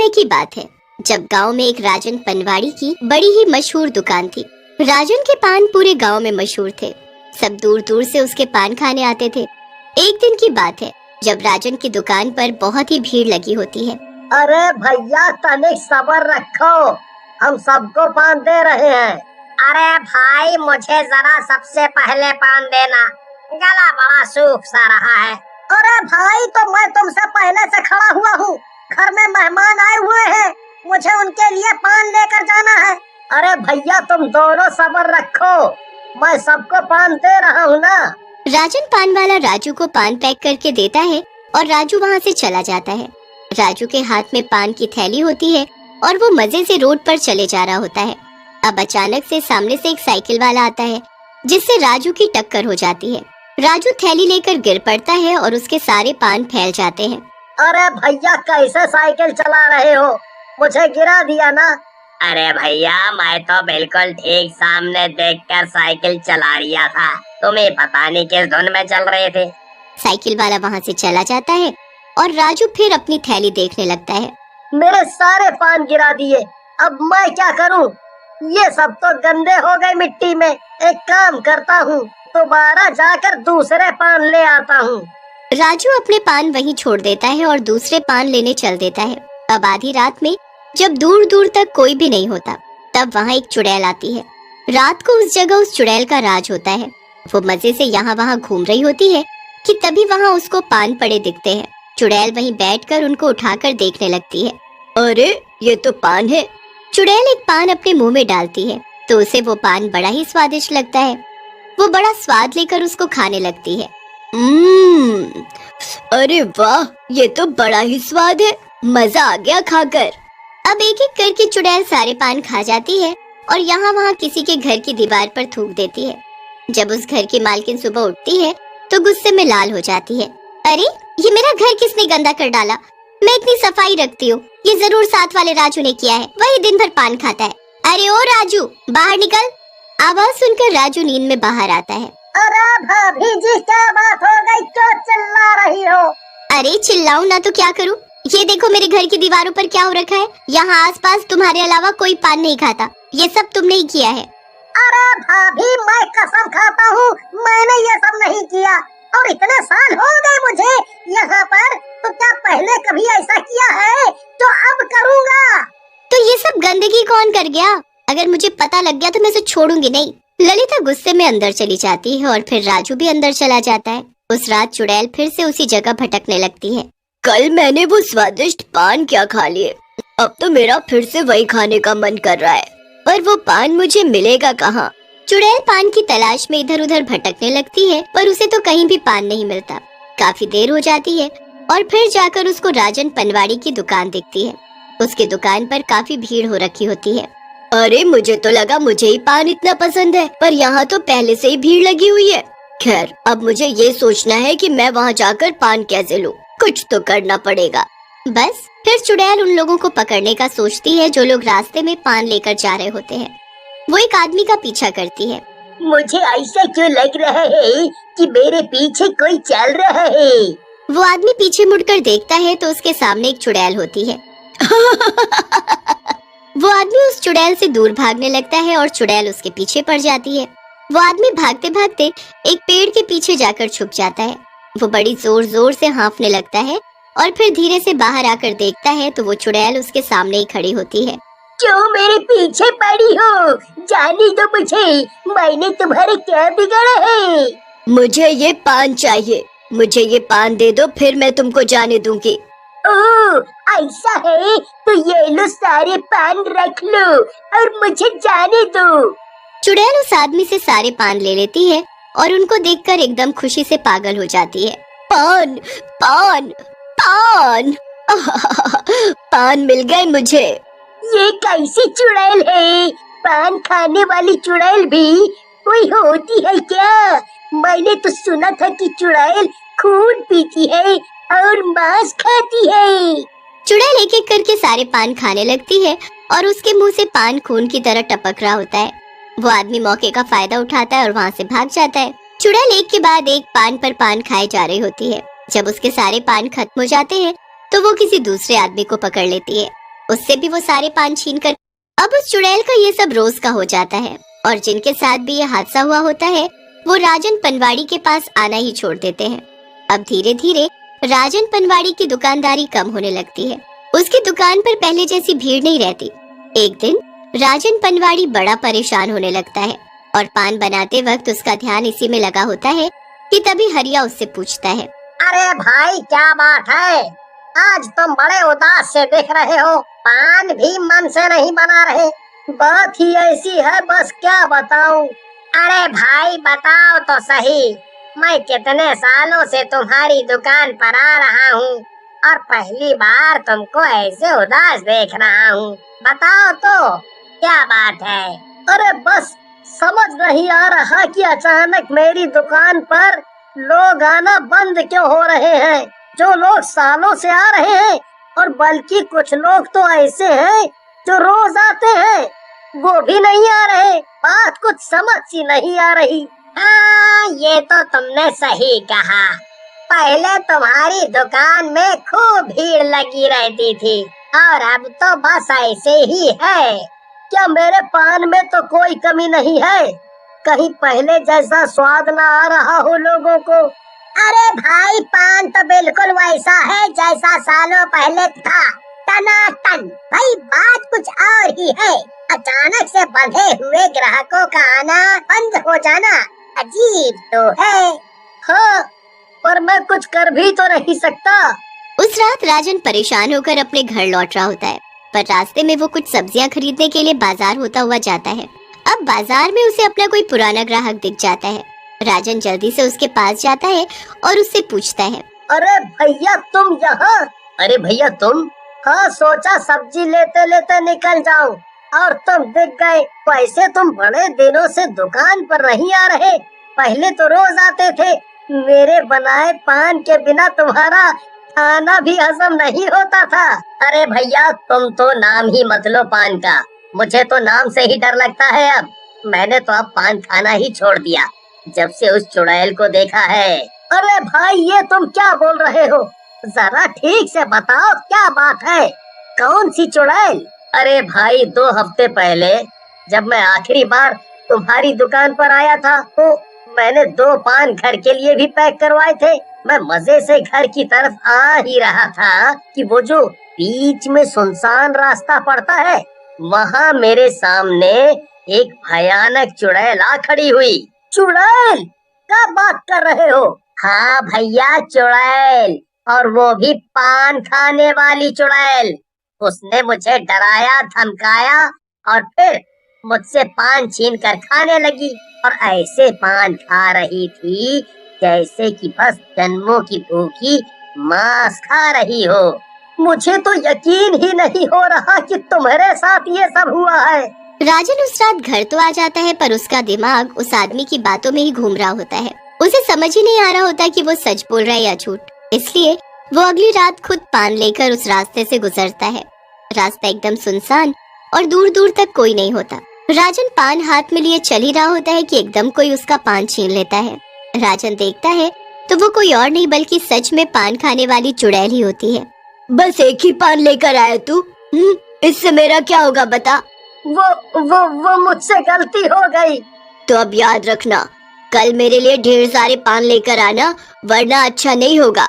की बात है जब गांव में एक राजन पनवाड़ी की बड़ी ही मशहूर दुकान थी। राजन के पान पूरे गांव में मशहूर थे। सब दूर दूर से उसके पान खाने आते थे। एक दिन की बात है जब राजन की दुकान पर बहुत ही भीड़ लगी होती है। अरे भैया तनिक सब्र रखो, हम सबको पान दे रहे हैं। अरे भाई मुझे जरा सबसे पहले पान देना, गला बड़ा सूख सा रहा है। अरे भाई तो मैं तुमसे पहले से खड़ा हुआ हूँ, घर में मेहमान आए हुए हैं, मुझे उनके लिए पान लेकर जाना है। अरे भैया तुम दोनों सब्र रखो, मैं सबको पान दे रहा हूँ ना। राजन पान वाला राजू को पान पैक करके देता है और राजू वहाँ से चला जाता है। राजू के हाथ में पान की थैली होती है और वो मजे से रोड पर चले जा रहा होता है। अब अचानक से सामने से एक साइकिल वाला आता है जिससे राजू की टक्कर हो जाती है। राजू थैली लेकर गिर पड़ता है और उसके सारे पान फैल जाते हैं। अरे भैया कैसे साइकिल चला रहे हो, मुझे गिरा दिया ना। अरे भैया मैं तो बिल्कुल ठीक सामने देखकर साइकिल चला रिया था, तुम्हें पता नहीं किस धुन में चल रहे थे। साइकिल वाला वहाँ से चला जाता है और राजू फिर अपनी थैली देखने लगता है। मेरे सारे पान गिरा दिए, अब मैं क्या करूं? ये सब तो गंदे हो गए मिट्टी में। एक काम करता हूँ, दोबारा जाकर दूसरे पान ले आता हूँ। राजू अपने पान वहीं छोड़ देता है और दूसरे पान लेने चल देता है। अब आधी रात में जब दूर दूर तक कोई भी नहीं होता तब वहाँ एक चुड़ैल आती है। रात को उस जगह उस चुड़ैल का राज होता है। वो मजे से यहाँ वहाँ घूम रही होती है कि तभी वहाँ उसको पान पड़े दिखते हैं। चुड़ैल वहीं बैठकर उनको उठाकर देखने लगती है। अरे ये तो पान है। चुड़ैल एक पान अपने मुंह में डालती है तो उसे वो पान बड़ा ही स्वादिष्ट लगता है। वो बड़ा स्वाद लेकर उसको खाने लगती है। अरे वाह, ये तो बड़ा ही स्वाद है, मजा आ गया खाकर। अब एक एक करके चुड़ैल सारे पान खा जाती है और यहाँ वहाँ किसी के घर की दीवार पर थूक देती है। जब उस घर की मालकिन सुबह उठती है तो गुस्से में लाल हो जाती है। अरे ये मेरा घर किसने गंदा कर डाला? मैं इतनी सफाई रखती हूँ, ये जरूर साथ वाले राजू ने किया है, वही दिन भर पान खाता है। अरे ओ राजू बाहर निकल। आवाज सुनकर राजू नींद में बाहर आता है। अरे भाभी जी क्या बात हो गई, क्यों चिल्ला रही हो? अरे चिल्लाऊं ना तो क्या करूं? ये देखो मेरे घर की दीवारों पर क्या हो रखा है। यहाँ आसपास तुम्हारे अलावा कोई पान नहीं खाता, ये सब तुमने ही किया है। अरे भाभी मैं कसम खाता हूँ मैंने ये सब नहीं किया, और इतने साल हो गए मुझे यहाँ पर, तो क्या पहले कभी ऐसा किया है जो अब करूँगा? तो ये सब गंदगी कौन कर गया? अगर मुझे पता लग गया तो मैं इसे छोड़ूंगी नहीं। ललिता गुस्से में अंदर चली जाती है और फिर राजू भी अंदर चला जाता है। उस रात चुड़ैल फिर से उसी जगह भटकने लगती है। कल मैंने वो स्वादिष्ट पान क्या खा लिए, अब तो मेरा फिर से वही खाने का मन कर रहा है, पर वो पान मुझे मिलेगा कहाँ? चुड़ैल पान की तलाश में इधर उधर भटकने लगती है पर उसे तो कहीं भी पान नहीं मिलता। काफी देर हो जाती है और फिर जाकर उसको राजन पनवाड़ी की दुकान दिखती है। उसकी दुकान पर काफी भीड़ हो रखी होती है। अरे मुझे तो लगा मुझे ही पान इतना पसंद है, पर यहाँ तो पहले से ही भीड़ लगी हुई है। खैर अब मुझे ये सोचना है कि मैं वहाँ जाकर पान कैसे लूँ, कुछ तो करना पड़ेगा। बस फिर चुड़ैल उन लोगों को पकड़ने का सोचती है जो लोग रास्ते में पान लेकर जा रहे होते हैं। वो एक आदमी का पीछा करती है। मुझे ऐसा क्यों लग रहा है कि मेरे पीछे कोई चल रहा है? वो आदमी पीछे मुड़कर देखता है तो उसके सामने एक चुड़ैल होती है। वो आदमी उस चुड़ैल से दूर भागने लगता है और चुड़ैल उसके पीछे पड़ जाती है। वो आदमी भागते भागते एक पेड़ के पीछे जाकर छुप जाता है। वो बड़ी जोर जोर से हाँफने लगता है और फिर धीरे से बाहर आकर देखता है तो वो चुड़ैल उसके सामने ही खड़ी होती है। क्यों मेरे पीछे पड़ी हो? जाने दो मुझे, मैंने तुम्हारे क्या बिगाड़ा है? मुझे ये पान चाहिए, मुझे ये पान दे दो फिर मैं तुमको जाने दूंगी। ओह ऐसा है तो ये लो सारे पान रख लो और मुझे जाने दो। चुड़ैल उस आदमी से सारे पान ले लेती है और उनको देखकर एकदम खुशी से पागल हो जाती है। पान पान पान पान मिल गए मुझे। ये कैसी चुड़ैल है? पान खाने वाली चुड़ैल भी कोई होती है क्या? मैंने तो सुना था कि चुड़ैल खून पीती है और मांस खाती है। चुड़ैल एक एक करके सारे पान खाने लगती है और उसके मुंह से पान खून की तरह टपक रहा होता है। वो आदमी मौके का फायदा उठाता है और वहाँ से भाग जाता है। चुड़ैल एक के बाद एक पान पर पान खाए जा रही होती है। जब उसके सारे पान खत्म हो जाते हैं तो वो किसी दूसरे आदमी को पकड़ लेती है। उससे भी वो सारे पान छीन कर। अब उस चुड़ैल का ये सब रोज का हो जाता है और जिनके साथ भी ये हादसा हुआ होता है वो राजन पनवाड़ी के पास आना ही छोड़ देते हैं। अब धीरे धीरे राजन पनवाड़ी की दुकानदारी कम होने लगती है। उसकी दुकान पर पहले जैसी भीड़ नहीं रहती। एक दिन राजन पनवाड़ी बड़ा परेशान होने लगता है और पान बनाते वक्त उसका ध्यान इसी में लगा होता है कि तभी हरिया उससे पूछता है, अरे भाई क्या बात है, आज तुम बड़े उदास से दिख रहे हो, पान भी मन से नहीं बना रहे। बात ही ऐसी है, बस क्या बताऊं। अरे भाई बताओ तो सही, मैं कितने सालों से तुम्हारी दुकान पर आ रहा हूँ और पहली बार तुमको ऐसे उदास देख रहा हूँ। बताओ तो क्या बात है। अरे बस समझ नहीं आ रहा कि अचानक मेरी दुकान पर लोग आना बंद क्यों हो रहे हैं। जो लोग सालों से आ रहे हैं और बल्कि कुछ लोग तो ऐसे हैं जो रोज आते हैं, वो भी नहीं आ रहे। बात कुछ समझ ही नहीं आ रही। हाँ ये तो तुमने सही कहा, पहले तुम्हारी दुकान में खूब भीड़ लगी रहती थी और अब तो बस ऐसे ही है। क्या मेरे पान में तो कोई कमी नहीं है? कहीं पहले जैसा स्वाद न आ रहा हो लोगों को? अरे भाई पान तो बिल्कुल वैसा है जैसा सालों पहले था, टनाटन। भाई बात कुछ और ही है, अचानक से बंधे हुए ग्राहकों का आना बंद हो जाना अजीब तो है। हाँ, पर मैं कुछ कर भी तो नहीं सकता। उस रात राजन परेशान होकर अपने घर लौट रहा होता है, पर रास्ते में वो कुछ सब्जियां खरीदने के लिए बाजार होता हुआ जाता है। अब बाजार में उसे अपना कोई पुराना ग्राहक दिख जाता है। राजन जल्दी से उसके पास जाता है और उससे पूछता है, अरे भैया तुम यहाँ? अरे भैया तुम? हाँ सोचा सब्जी लेते लेते निकल जाऊं और तुम दिख गए। वैसे तुम बड़े दिनों से दुकान पर नहीं आ रहे, पहले तो रोज आते थे। मेरे बनाए पान के बिना तुम्हारा खाना भी हजम नहीं होता था। अरे भैया तुम तो नाम ही मत लो पान का, मुझे तो नाम से ही डर लगता है। अब मैंने तो अब पान खाना ही छोड़ दिया जब से उस चुड़ैल को देखा है। अरे भाई ये तुम क्या बोल रहे हो? जरा ठीक से बताओ क्या बात है, कौन सी चुड़ैल? अरे भाई 2 हफ्ते पहले जब मैं आखिरी बार तुम्हारी दुकान पर आया था तो मैंने 2 पान घर के लिए भी पैक करवाए थे। मैं मजे से घर की तरफ आ ही रहा था कि वो जो बीच में सुनसान रास्ता पड़ता है वहाँ मेरे सामने एक भयानक चुड़ैल आ खड़ी हुई। चुड़ैल? क्या बात कर रहे हो? हाँ भैया चुड़ैल, और वो भी पान खाने वाली चुड़ैल। उसने मुझे डराया धमकाया और फिर मुझसे पान छीन कर खाने लगी और ऐसे पान खा रही थी जैसे कि बस जन्मों की भूखी मांस खा रही हो। मुझे तो यकीन ही नहीं हो रहा कि तुम्हारे साथ ये सब हुआ है। राजन उस रात घर तो आ जाता है पर उसका दिमाग उस आदमी की बातों में ही घूम रहा होता है। उसे समझ ही नहीं आ रहा होता कि वो सच बोल रहा है या झूठ, इसलिए वो अगली रात खुद पान लेकर उस रास्ते से गुजरता है। रास्ता एकदम सुनसान और दूर दूर तक कोई नहीं होता। राजन पान हाथ में लिए चल ही रहा होता है कि एकदम कोई उसका पान छीन लेता है। राजन देखता है तो वो कोई और नहीं बल्कि सच में पान खाने वाली चुड़ैल ही होती है। बस एक ही पान लेकर आया तू, इससे मेरा क्या होगा बता? वो मुझसे गलती हो गई। तो अब याद रखना, कल मेरे लिए ढेर सारे पान लेकर आना वरना अच्छा नहीं होगा।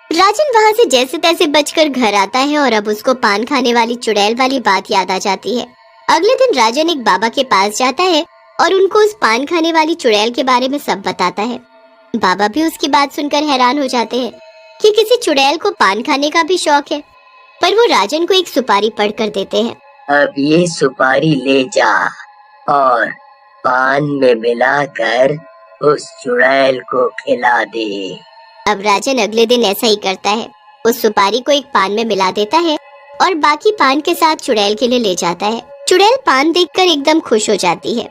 राजन वहाँ से जैसे तैसे बचकर घर आता है और अब उसको पान खाने वाली चुड़ैल वाली बात याद आ जाती है। अगले दिन राजन एक बाबा के पास जाता है और उनको उस पान खाने वाली चुड़ैल के बारे में सब बताता है। बाबा भी उसकी बात सुनकर हैरान हो जाते हैं कि किसी चुड़ैल को पान खाने का भी शौक है, पर वो राजन को एक सुपारी पढ़कर देते हैं। अब ये सुपारी ले जा और पान में मिलाकर उस चुड़ैल को खिला दे। अब राजन अगले दिन ऐसा ही करता है, उस सुपारी को एक पान में मिला देता है और बाकी पान के साथ चुड़ैल के लिए ले जाता है। चुड़ैल पान देखकर एकदम खुश हो जाती है।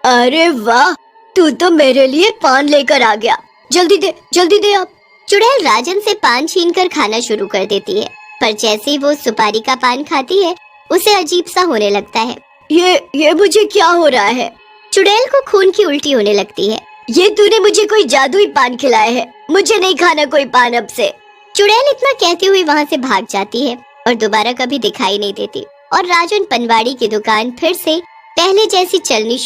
अरे वाह, तू तो मेरे लिए पान लेकर आ गया, जल्दी दे अब। चुड़ैल राजन से पान छीनकर खाना शुरू कर देती है, पर जैसे ही वो सुपारी का पान खाती है उसे अजीब सा होने लगता है। ये मुझे क्या हो रहा है? चुड़ैल को खून की उल्टी होने लगती है। ये तूने मुझे कोई जादुई पान खिलाया है, मुझे नहीं खाना कोई पान अब से। चुड़ैल इतना कहती हुई वहाँ से भाग जाती है और दोबारा कभी दिखाई नहीं देती और राजन पनवाड़ी की दुकान फिर से पहले जैसी चलनी